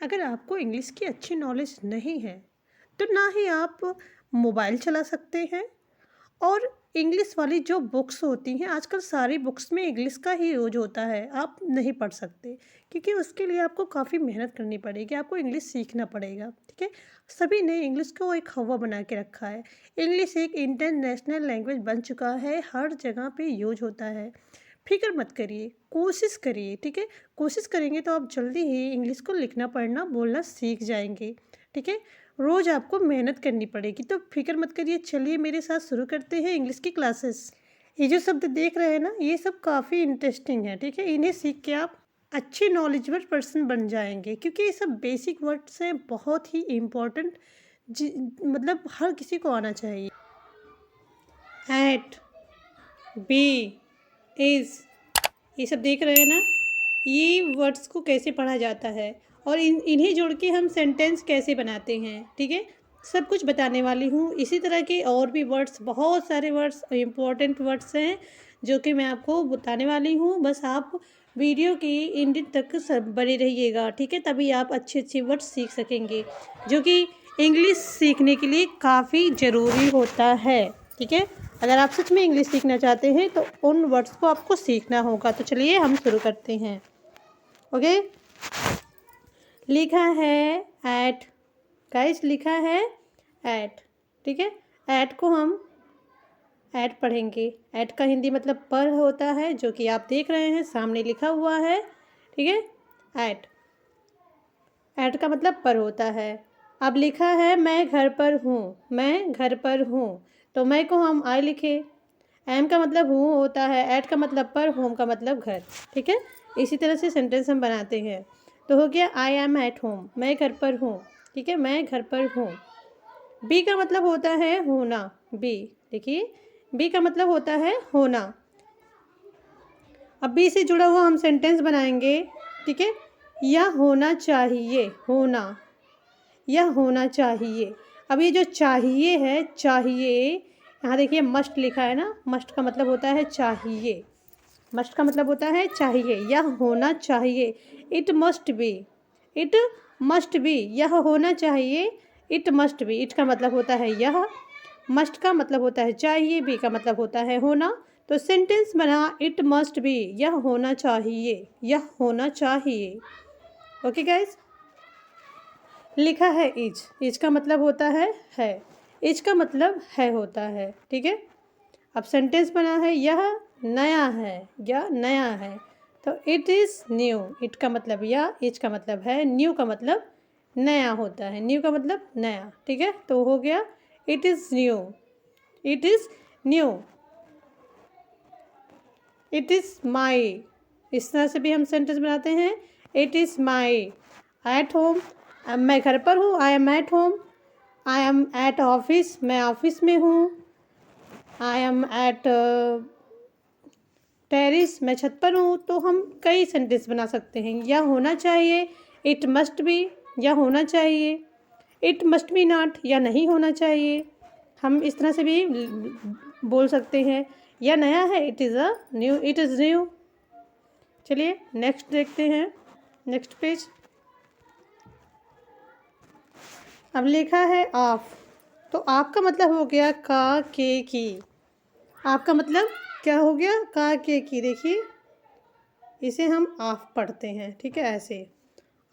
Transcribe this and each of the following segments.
अगर आपको इंग्लिश की अच्छी नॉलेज नहीं है तो ना ही आप मोबाइल चला सकते हैं। और इंग्लिश वाली जो बुक्स होती हैं आजकल सारी बुक्स में इंग्लिश का ही यूज होता है, आप नहीं पढ़ सकते क्योंकि उसके लिए आपको काफ़ी मेहनत करनी पड़ेगी, आपको इंग्लिश सीखना पड़ेगा। ठीक है। सभी ने इंग्लिश को एक हवा बना के रखा है। इंग्लिश एक इंटरनेशनल लैंग्वेज बन चुका है, हर जगह पे यूज होता है। फिक्र मत करिए, कोशिश करिए। ठीक है। कोशिश करेंगे तो आप जल्दी ही इंग्लिश को लिखना पढ़ना बोलना सीख जाएंगे। ठीक है। रोज़ आपको मेहनत करनी पड़ेगी, तो फिक्र मत करिए। चलिए मेरे साथ शुरू करते हैं इंग्लिश की क्लासेस। ये जो शब्द देख रहे हैं ना, ये सब काफ़ी इंटरेस्टिंग है। ठीक है। इन्हें सीख के आप अच्छे नॉलेजेबल पर्सन बन जाएंगे क्योंकि ये सब बेसिक वर्ड्स हैं, बहुत ही इम्पोर्टेंट। मतलब हर किसी को आना चाहिए। एट, बी, इज़, ये सब देख रहे हैं ना, ये वर्ड्स को कैसे पढ़ा जाता है और इन्हें जोड़ के हम सेंटेंस कैसे बनाते हैं। ठीक है। सब कुछ बताने वाली हूँ। इसी तरह के और भी वर्ड्स, बहुत सारे वर्ड्स इम्पोर्टेंट वर्ड्स हैं जो कि मैं आपको बताने वाली हूँ। बस आप वीडियो की एंड तक सब बने रहिएगा। ठीक है। तभी आप अच्छे अच्छे वर्ड्स सीख सकेंगे जो कि इंग्लिश सीखने के लिए काफ़ी ज़रूरी होता है। ठीक है। अगर आप सच में इंग्लिश सीखना चाहते हैं तो उन वर्ड्स को आपको सीखना होगा। तो चलिए हम शुरू करते हैं। ओके। लिखा है एट, गाइस लिखा है एट। ठीक है। एट को हम एट पढ़ेंगे। एट का हिंदी मतलब पर होता है, जो कि आप देख रहे हैं सामने लिखा हुआ है। ठीक है। एट, एट का मतलब पर होता है। अब लिखा है मैं घर पर हूँ, मैं घर पर हूँ, तो मैं को हम आई लिखे। एम का मतलब हूँ होता है, एट का मतलब पर, होम का मतलब घर। ठीक है। इसी तरह से सेंटेंस हम बनाते हैं। तो हो गया आई एम एट होम, मैं घर पर हूँ। ठीक है। मैं घर पर हूँ। बी का मतलब होता है होना। बी, देखिए बी का मतलब होता है होना। अब बी से जुड़ा हुआ हम सेंटेंस बनाएंगे। ठीक है। यह होना चाहिए, होना, यह होना चाहिए। अब ये जो चाहिए है, चाहिए, यहाँ देखिए मस्ट लिखा है ना, मस्ट का मतलब होता है चाहिए। मस्ट का मतलब होता है चाहिए। यह होना चाहिए, it must be, it must be, यह होना चाहिए, इट मस्ट बी। इट का मतलब होता है यह, मस्ट का मतलब होता है चाहिए, बी का मतलब होता है होना। तो सेंटेंस बना इट मस्ट बी, यह होना चाहिए, यह होना चाहिए। Okay guys. लिखा है इज, इज का मतलब होता है, इज का मतलब है होता है। ठीक है। अब सेंटेंस बना है यह नया है, यह नया है, तो इट इज़ न्यू। इट का मतलब यह, इज का मतलब है, न्यू का मतलब नया होता है, न्यू का मतलब नया। ठीक है। तो हो गया it is new, it is new. It is my, इस तरह से भी हम सेंटेंस बनाते हैं। It is my at home, मैं घर पर हूँ, I am at home. I am at office, मैं ऑफिस में हूँ। आई एम एट टेरिस, मैं छत पर हूँ। तो हम कई सेंटेंस बना सकते हैं। यह होना चाहिए, इट मस्ट बी, यह होना चाहिए, इट मस्ट बी नॉट, या नहीं होना चाहिए। हम इस तरह से भी बोल सकते हैं। यह नया है, it is a new, it is new. चलिए नेक्स्ट देखते हैं, नेक्स्ट पेज। अब लिखा है ऑफ, तो आपका मतलब हो गया का के की। आपका मतलब क्या हो गया? का के की। देखिए इसे हम ऑफ पढ़ते हैं। ठीक है। ऐसे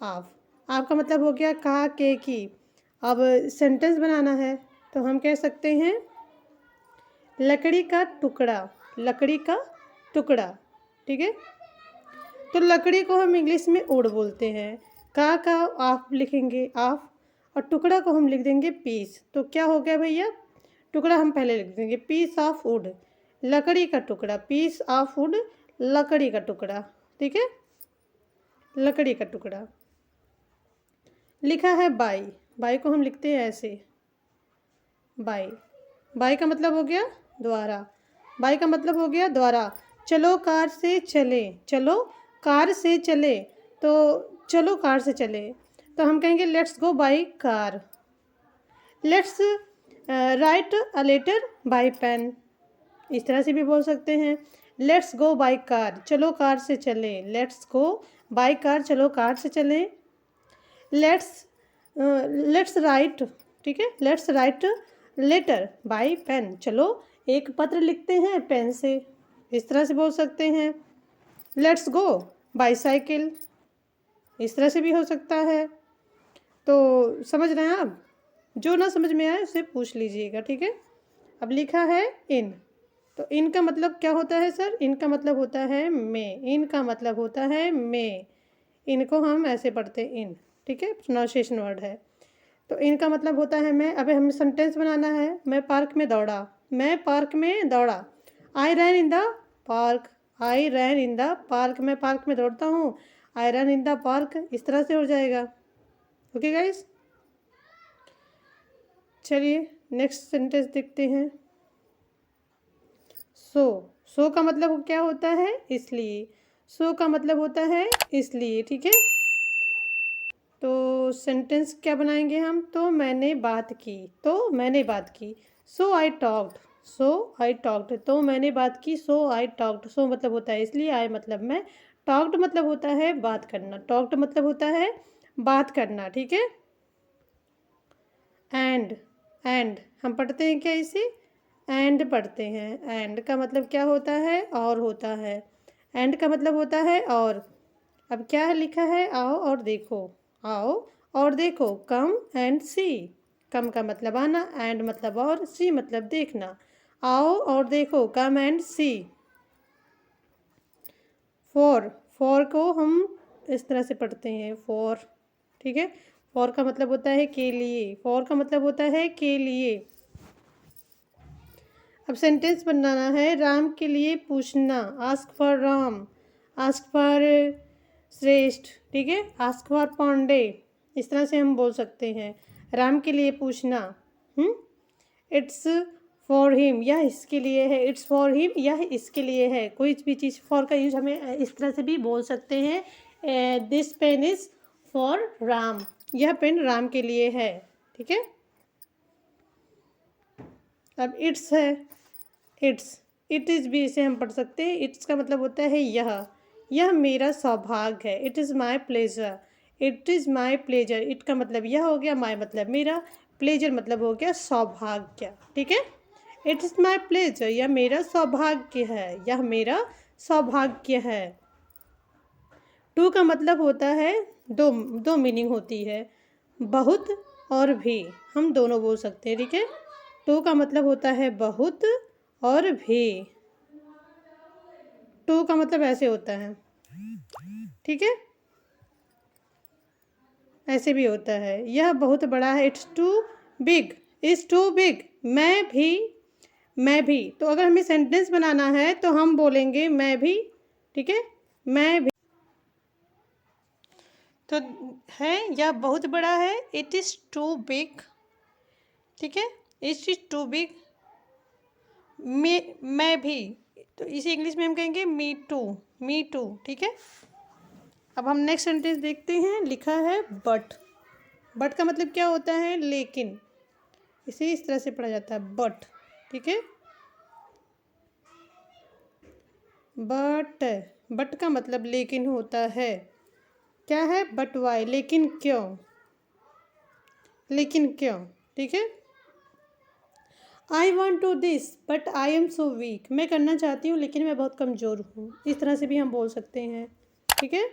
ऑफ, आपका मतलब हो गया का के की। अब सेंटेंस बनाना है तो हम कह सकते हैं लकड़ी का टुकड़ा, लकड़ी का टुकड़ा। ठीक है। तो लकड़ी को हम इंग्लिश में वुड बोलते हैं। का ऑफ लिखेंगे ऑफ, और टुकड़ा को हम लिख देंगे पीस। तो क्या हो गया भैया? टुकड़ा हम पहले लिख देंगे पीस ऑफ वुड, लकड़ी का टुकड़ा, पीस ऑफ वुड, लकड़ी का टुकड़ा। ठीक है। लकड़ी का टुकड़ा। लिखा है बाई, बाई को हम लिखते हैं ऐसे, बाई। बाई का मतलब हो गया द्वारा, बाई का मतलब हो गया द्वारा। चलो कार से चले, चलो कार से चले, तो चलो कार से चले, तो हम कहेंगे let's go by car. Let's write a letter by pen, इस तरह से भी बोल सकते हैं। लेट्स गो बाई कार, चलो कार से चले, लेट्स गो बाई कार, चलो कार से चले। लेट्स राइट, ठीक है, let's write letter by pen, चलो एक पत्र लिखते हैं पेन से, इस तरह से बोल सकते हैं। लेट्स गो बाईसाइकिल, इस तरह से भी हो सकता है। तो समझ रहे हैं आप? जो ना समझ में आए उसे पूछ लीजिएगा, ठीक है। अब लिखा है इन, तो इन का मतलब क्या होता है सर? इन का मतलब होता है में, इन का मतलब होता है में, इनको हम ऐसे पढ़ते हैं इन, ठीक है, प्रोनाउंसिएशन वर्ड है। तो इनका मतलब होता है मैं। अब हमें सेंटेंस बनाना है। मैं पार्क में दौड़ा, मैं पार्क में दौड़ा। I ran in the park, I ran in the park, मैं पार्क में दौड़ता हूँ। आई रैन इन द पार्क, इस तरह से हो जाएगा। ओके गाइस, चलिए नेक्स्ट सेंटेंस देखते हैं। सो, सो का मतलब क्या होता है? इसलिए, सो का मतलब होता है इसलिए, ठीक है। तो सेंटेंस क्या बनाएंगे हम? तो मैंने बात की, तो मैंने बात की। सो I talked, so I talked, तो मैंने बात की। सो आई टॉक्ड, सो मतलब होता है इसलिए, आई मतलब मैं, टॉक्ड मतलब होता है बात करना, टॉक्ड मतलब होता है बात करना, ठीक है। एंड, एंड हम पढ़ते हैं क्या इसे? एंड पढ़ते हैं। एंड का मतलब क्या होता है? और होता है। एंड का मतलब होता है और। अब क्या है लिखा है? आओ और देखो, आओ और देखो, कम एंड सी। कम का मतलब आना, एंड मतलब और, सी मतलब देखना। आओ और देखो, come and see. For, for को हम इस तरह से पढ़ते हैं, फॉर, ठीक है। फॉर का मतलब होता है के लिए, फॉर का मतलब होता है के लिए। अब सेंटेंस बनाना है। राम के लिए पूछना, ask for Ram, ask for श्रेष्ठ, ठीक है, आस्क फॉर पांडे, इस तरह से हम बोल सकते हैं। राम के लिए पूछना, इट्स फॉर हिम, यह इसके लिए है। इट्स फॉर हिम, यह इसके लिए है। कोई भी चीज़ फॉर का यूज हमें इस तरह से भी बोल सकते हैं। This pen is for Ram, यह पेन राम के लिए है, ठीक है। अब इट्स है, इट्स, इट इज़ भी इसे हम पढ़ सकते हैं। इट्स का मतलब होता है यह मेरा सौभाग्य है। It is my pleasure, it is my pleasure, it का मतलब यह हो गया, माई मतलब मेरा, प्लेजर मतलब हो गया सौभाग्य, ठीक है। इट इज़ माई प्लेजर, यह मेरा सौभाग्य है, यह मेरा सौभाग्य है। टू का मतलब होता है दो, दो मीनिंग होती है, बहुत और भी, हम दोनों बोल सकते हैं, ठीक है। टू का मतलब होता है बहुत और भी। टू का मतलब ऐसे होता है, ठीक है, ऐसे भी होता है। यह बहुत बड़ा है, it's too big, it's too big. मैं भी, मैं भी, तो अगर हमें सेंटेंस बनाना है तो हम बोलेंगे मैं भी, ठीक है, मैं भी। तो है, यह बहुत बड़ा है, इट इज़ टू बिग, ठीक है, इट इज़ टू बिग। मैं भी, तो इसे इंग्लिश में हम कहेंगे मी टू, मी टू, ठीक है। अब हम नेक्स्ट सेंटेंस देखते हैं। लिखा है बट, बट का मतलब क्या होता है? लेकिन, इसे इस तरह से पढ़ा जाता है बट, ठीक है। बट, बट का मतलब लेकिन होता है। क्या है? बट वाई, लेकिन क्यों, लेकिन क्यों, ठीक है। I want to this but I am so weak, मैं करना चाहती हूँ लेकिन मैं बहुत कमज़ोर हूँ, इस तरह से भी हम बोल सकते हैं, ठीक है।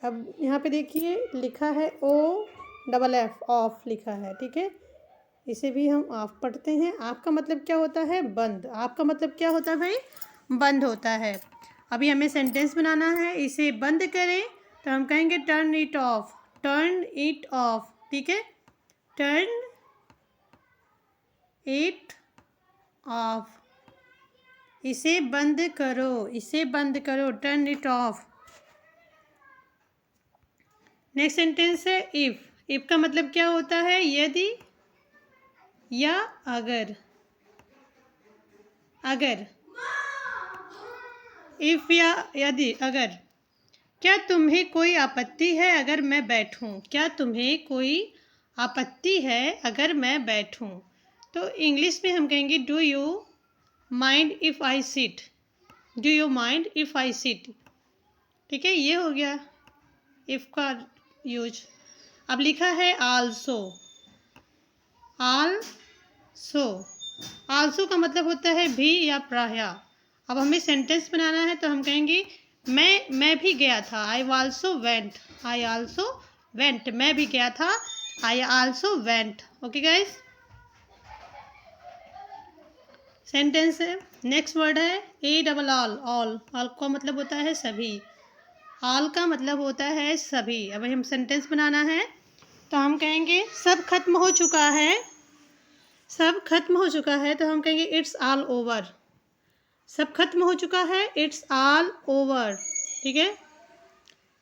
अब यहाँ पे देखिए लिखा है ओ डबल एफ, ऑफ लिखा है, ठीक है। इसे भी हम ऑफ पढ़ते हैं। आपका मतलब क्या होता है? बंद। आपका मतलब क्या होता है भाई? बंद होता है। अभी हमें सेंटेंस बनाना है। इसे बंद करें तो हम कहेंगे turn it of, turn it of, ठीक है, टर्न इट ऑफ। इसे बंद करो, इसे बंद करो, turn it of. Next sentence है इफ़। इफ़ का मतलब क्या होता है? यदि या अगर, अगर, इफ़ या यदि, अगर। क्या तुम्हें कोई आपत्ति है अगर मैं बैठूं? क्या तुम्हें कोई आपत्ति है अगर मैं बैठूं? तो इंग्लिश में हम कहेंगे do you mind if I sit, do you mind if I sit, ठीक है, ये हो गया इफ़ का यूज। अब लिखा है आल्सो। आल्सो, आल्सो का मतलब होता है भी या प्राय। अब हमें सेंटेंस बनाना है तो हम कहेंगे मैं भी गया था, I also went. I also went, मैं भी गया था, I also went. Okay guys, sentence है। नेक्स्ट वर्ड है A double all. All, all का मतलब होता है सभी। ऑल का मतलब होता है सभी। अब हम सेंटेंस बनाना है तो हम कहेंगे सब खत्म हो चुका है। सब खत्म हो चुका है तो हम कहेंगे इट्स ऑल ओवर। सब खत्म हो चुका है, इट्स ऑल ओवर। ठीक है।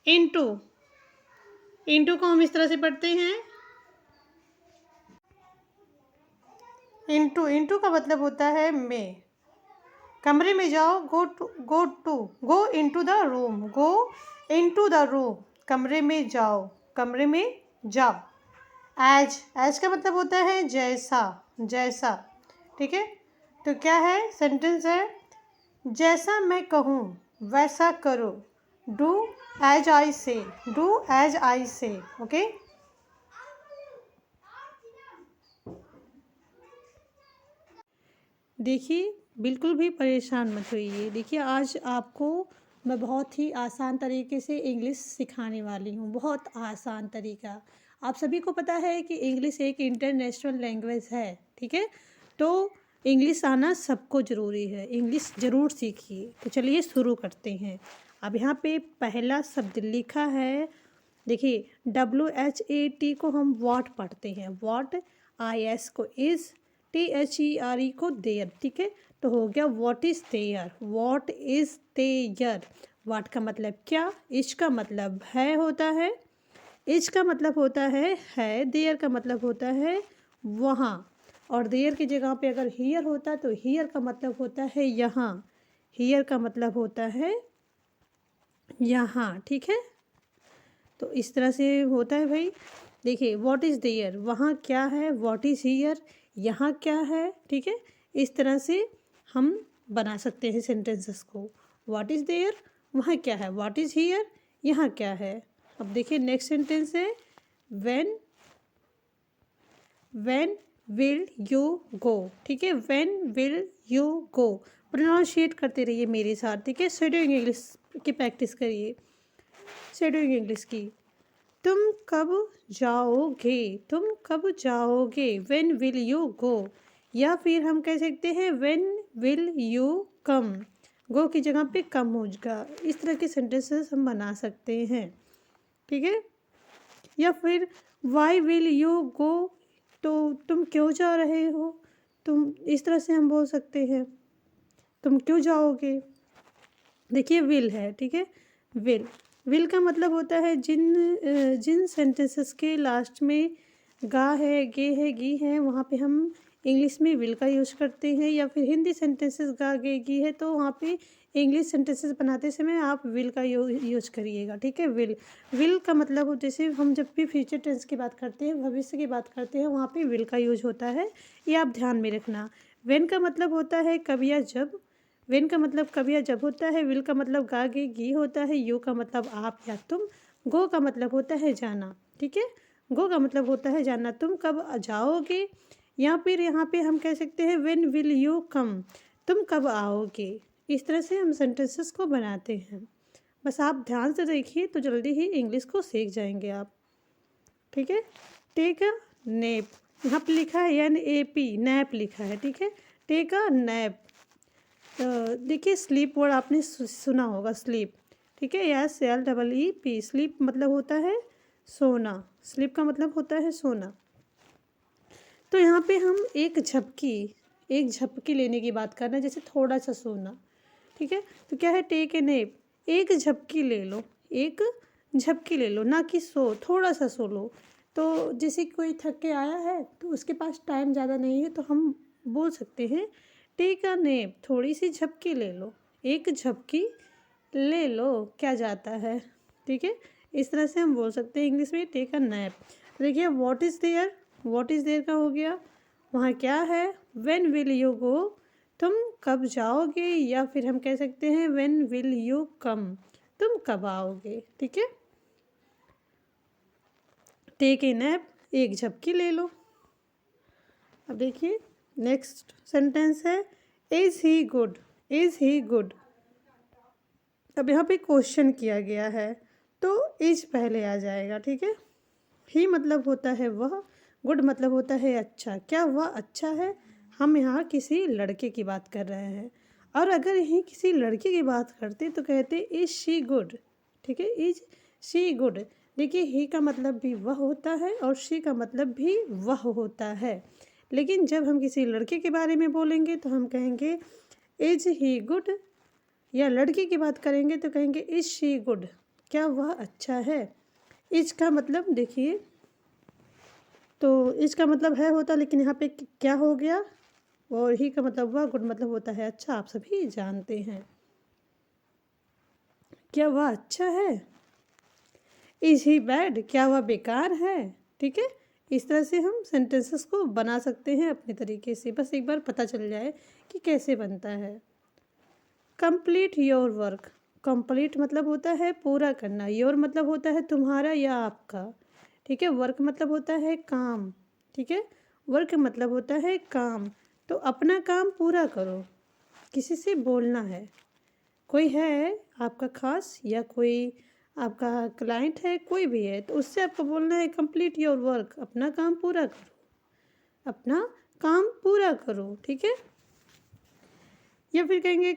इनटू, इनटू को हम इस तरह से पढ़ते हैं, इनटू। इनटू का मतलब होता है में। कमरे में जाओ, go into the room. Go into the room, कमरे में जाओ, कमरे में जाओ। एज, एज का मतलब होता है जैसा, जैसा। ठीक है। तो क्या है, सेंटेंस है जैसा मैं कहूँ वैसा करो। डू एज आई से, डू एज आई से। ओके। देखिए, बिल्कुल भी परेशान मत होइए। देखिए, आज आपको मैं बहुत ही आसान तरीके से इंग्लिश सिखाने वाली हूँ, बहुत आसान तरीका। आप सभी को पता है कि इंग्लिश एक इंटरनेशनल लैंग्वेज है। ठीक है। तो इंग्लिश आना सबको ज़रूरी है, इंग्लिश ज़रूर सीखिए। तो चलिए शुरू करते हैं। अब यहाँ पे पहला शब्द लिखा है, देखिए WHAT को हम वॉट पढ़ते हैं, वॉट। IS को इज़, THERE को देयर। ठीक है। तो हो गया what is there, what is there. What का मतलब क्या, इज का मतलब है होता है, इज का मतलब होता है, देयर का मतलब होता है वहाँ। और देयर की जगह पे अगर हियर होता तो हियर का मतलब होता है यहाँ, हियर का मतलब होता है यहाँ। ठीक है। तो इस तरह से होता है भाई। देखिए व्हाट इज़ देयर, वहाँ क्या है, व्हाट इज़ हियर, यहाँ क्या है। ठीक है। इस तरह से हम बना सकते हैं सेंटेंसेस को। व्हाट इज़ देयर, वहाँ क्या है, व्हाट इज़ हियर, यहाँ क्या है। अब देखिए नेक्स्ट सेंटेंस है when, when will you go. ठीक है। When will you go, pronunciate करते रहिए मेरे साथ। ठीक है। शेडोइंग इंग्लिश की प्रैक्टिस करिए, शेडोइंग इंग्लिश की। तुम कब जाओगे, तुम कब जाओगे, व्हेन विल यू गो। या फिर हम कह सकते हैं व्हेन विल यू कम, गो की जगह पे कम होगा। इस तरह के सेंटेंसेस हम बना सकते हैं। ठीक है। या फिर वाई विल यू गो, तो तुम क्यों जा रहे हो, तुम इस तरह से हम बोल सकते हैं, तुम क्यों जाओगे। देखिए विल है। ठीक है। विल, विल का मतलब होता है जिन सेंटेंसेस के लास्ट में गा है, गे है, गी है, वहाँ पे हम इंग्लिश में विल का यूज करते हैं। या फिर हिंदी सेंटेंसेस गा, गे, गी है तो वहाँ पे इंग्लिश सेंटेंसेस बनाते समय आप विल का यूज करिएगा। ठीक है। विल, विल का मतलब हो, जैसे हम जब भी फ्यूचर टेंस की बात करते हैं, भविष्य की बात करते हैं, वहाँ पे विल का यूज होता है, ये आप ध्यान में रखना। व्हेन का मतलब होता है कब या जब, व्हेन का मतलब कब या जब होता है। विल का मतलब गा, गे, गी होता है। यू का मतलब आप या तुम। गो का मतलब होता है जाना। ठीक है। गो का मतलब होता है जाना, तुम कब जाओगे। या फिर यहाँ पे हम कह सकते हैं व्हेन विल यू कम, तुम कब आओगे। इस तरह से हम सेंटेंसेस को बनाते हैं। बस आप ध्यान से देखिए तो जल्दी ही इंग्लिश को सीख जाएंगे आप। ठीक है। टेक अ नैप, यहाँ पे लिखा है NAP, नैप लिखा है। ठीक है। Take a nap. देखिए स्लीप वर्ड आपने सुना होगा, स्लीप। ठीक है। SLEEP, स्लीप मतलब होता है सोना, स्लीप का मतलब होता है सोना। तो यहाँ पे हम एक झपकी लेने की बात कर रहे हैं, जैसे थोड़ा सा सोना। ठीक है। तो क्या है, टेक ए नैप, एक झपकी ले लो, एक झपकी ले लो, ना कि थोड़ा सा सो लो। तो जैसे कोई थक के आया है तो उसके पास टाइम ज़्यादा नहीं है, तो हम बोल सकते हैं टेक अ नैप, थोड़ी सी झपकी ले लो, एक झपकी ले लो, क्या जाता है। ठीक है। इस तरह से हम बोल सकते हैं इंग्लिश में टेक अ नैप। देखिए what is there, what is there का हो गया, वहाँ क्या है। व्हेन विल यू गो, तुम कब जाओगे। या फिर हम कह सकते हैं व्हेन विल यू कम, तुम कब आओगे, ठीक है। टेक ए नैप, एक झपकी ले लो। अब देखिए नेक्स्ट सेंटेंस है is he good, is he good. अब यहाँ पे क्वेश्चन किया गया है तो इज पहले आ जाएगा, ठीक है। ही मतलब होता है वह, गुड मतलब होता है अच्छा। क्या वह अच्छा है? हम यहाँ किसी लड़के की बात कर रहे हैं, और अगर यहीं किसी लड़के की बात करते तो कहते इज शी गुड, ठीक है। Is she good. देखिए ही का मतलब भी वह होता है और शी का मतलब भी वह होता है, लेकिन जब हम किसी लड़के के बारे में बोलेंगे तो हम कहेंगे इज ही गुड, या लड़की की बात करेंगे तो कहेंगे इज शी गुड, क्या वह अच्छा है। इज का मतलब देखिए, तो इज का मतलब है होता, लेकिन यहाँ पे क्या हो गया, और ही का मतलब वह, गुड मतलब होता है अच्छा, आप सभी जानते हैं। क्या वह अच्छा है? इज ही बैड, क्या वह बेकार है, ठीक है। इस तरह से हम सेंटेंसेस को बना सकते हैं अपने तरीके से, बस एक बार पता चल जाए कि कैसे बनता है। कंप्लीट योर वर्क, कंप्लीट मतलब होता है पूरा करना, योर मतलब होता है तुम्हारा या आपका, ठीक है। वर्क मतलब होता है काम, ठीक है। वर्क मतलब होता है काम, तो अपना काम पूरा करो। किसी से बोलना है, कोई है आपका खास या कोई आपका क्लाइंट है, कोई भी है, तो उससे आपको बोलना है कंप्लीट योर वर्क, अपना काम पूरा करो, अपना काम पूरा करो, ठीक है। या फिर कहेंगे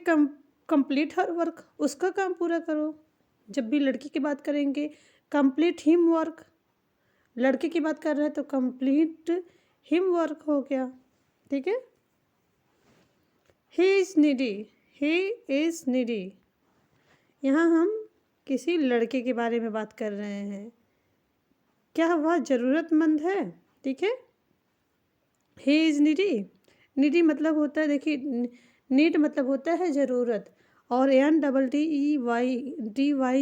कंप्लीट हर वर्क, उसका काम पूरा करो। जब भी लड़की की बात करेंगे कंप्लीट हिम वर्क, लड़के की बात कर रहे हैं तो कंप्लीट हिम वर्क हो गया, ठीक है। He is needy, he is needy, यहाँ हम किसी लड़के के बारे में बात कर रहे हैं, क्या वह ज़रूरतमंद है, ठीक है। ही इज़ नीडी, नीडी मतलब होता है, देखिए नीड मतलब होता है ज़रूरत, और NEEDY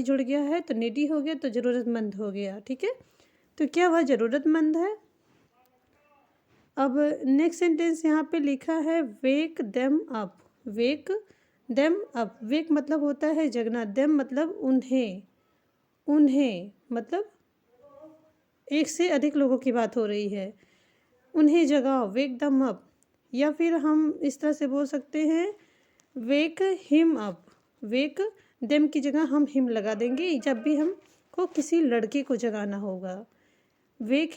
जुड़ गया है तो नीडी हो गया, तो ज़रूरतमंद हो गया, ठीक है। तो क्या वह ज़रूरतमंद है। अब नेक्स्ट सेंटेंस यहाँ पे लिखा है वेक देम अप, वेक देम अप। वेक मतलब होता है जगना, देम मतलब उन्हें, उन्हें मतलब एक से अधिक लोगों की बात हो रही है, उन्हें जगाओ, वेक दम अप। या फिर हम इस तरह से बोल सकते हैं वेक हिम अप, वेक देम की जगह हम हिम लगा देंगे जब भी हमको किसी लड़के को जगाना होगा। वेक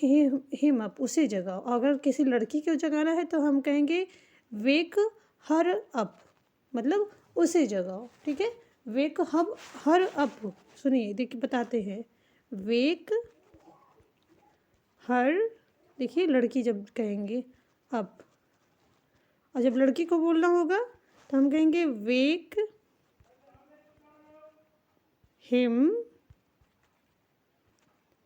हिम अप, उसे जगाओ। अगर किसी लड़की को जगाना है तो हम कहेंगे वेक हर अप, मतलब उसे जगाओ, ठीक है। वेक हर अप, सुनिए देखिए बताते हैं, वेक हर, देखिए लड़की जब कहेंगे अप, और जब लड़की को बोलना होगा तो हम कहेंगे वेक हिम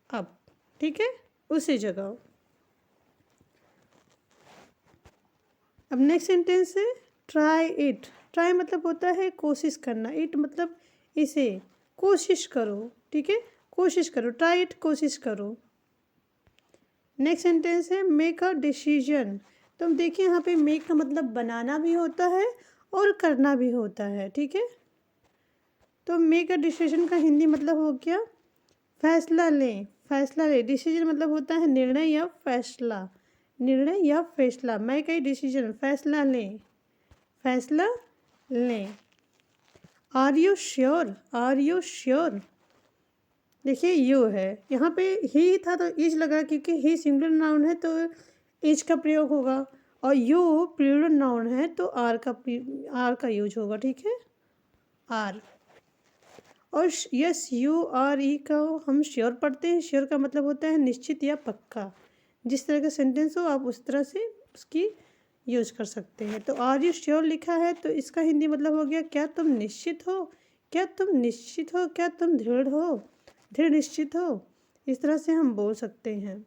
अप, ठीक है, उसे जगाओ। अब नेक्स्ट सेंटेंस है ट्राई इट, ट्राई मतलब होता है कोशिश करना, इट मतलब इसे, कोशिश करो, ठीक है, कोशिश करो, ट्राई इट, कोशिश करो। नेक्स्ट सेंटेंस है मेक अ डिसीजन, तो हम देखिए यहाँ पे मेक का मतलब बनाना भी होता है और करना भी होता है, ठीक है। तो मेक अ डिसीजन का हिंदी मतलब हो गया फैसला लें, फैसला लें। डिसीजन मतलब होता है निर्णय या फैसला, निर्णय या फैसला। मेक अ डिसीजन, फैसला लें, फैसला लें। Are you sure, are you sure, देखिए यू है, यहाँ पे ही था तो इज लगा, क्योंकि ही सिंगुलर नाउन है तो इज का प्रयोग होगा, और यू प्लूरल नाउन है तो आर का यूज होगा, ठीक है, आर। और यस यू आर ई का हम श्योर पढ़ते हैं, श्योर का मतलब होता है निश्चित या पक्का। जिस तरह का सेंटेंस हो आप उस तरह से उसकी यूज कर सकते हैं। तो आर यू श्योर लिखा है तो इसका हिंदी मतलब हो गया क्या तुम निश्चित हो, क्या तुम निश्चित हो, क्या तुम दृढ़ हो, दृढ़ निश्चित हो, इस तरह से हम बोल सकते हैं।